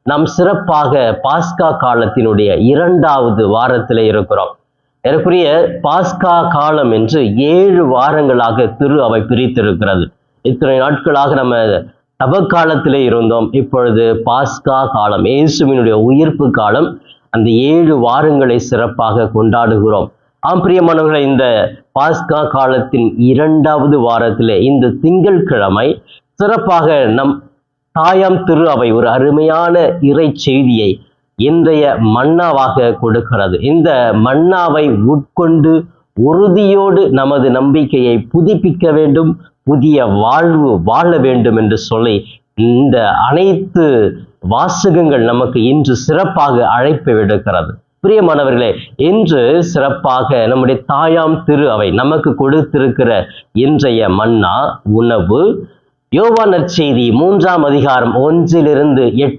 நாம் சிறப்பாக பாஸ்கா காலத்தினுடைய 2வது வாரத்தில் இருக்கிறோம். எனக்குரிய பாஸ்கா காலம் என்று 7 வாரங்களாக திரு அவை பிரித்திருக்கிறது. இத்தனை நாட்களாக நம்ம தபக்காலத்திலே இருந்தோம். இப்பொழுது பாஸ்கா காலம், இயேசுவினுடைய உயிர்ப்பு காலம், அந்த 7 வாரங்களை சிறப்பாக கொண்டாடுகிறோம். பிரியமானவர்களே, இந்த பாஸ்கா காலத்தின் 2வது வாரத்திலே இந்த திங்கட்கிழமை சிறப்பாக நம் தாயாம் திரு அவை ஒரு அருமையான இறை செய்தியை இன்றைய மன்னாவாக கொடுக்கிறது. இந்த மன்னாவை உட்கொண்டு உறுதியோடு நமது நம்பிக்கையை புதுப்பிக்க வேண்டும், புதிய வாழ்வு வாழ வேண்டும் என்று சொல்லி இந்த அனைத்து வாசகங்கள் நமக்கு இன்று சிறப்பாக அழைப்பு விடுக்கிறது. பிரியமானவர்களே, இன்று சிறப்பாக நம்முடைய தாயாம் திரு அவை நமக்கு கொடுத்திருக்கிற இன்றைய மன்னா உணவு யோவான் நற்செய்தி 3ஆம் அதிகாரம் 1 to 8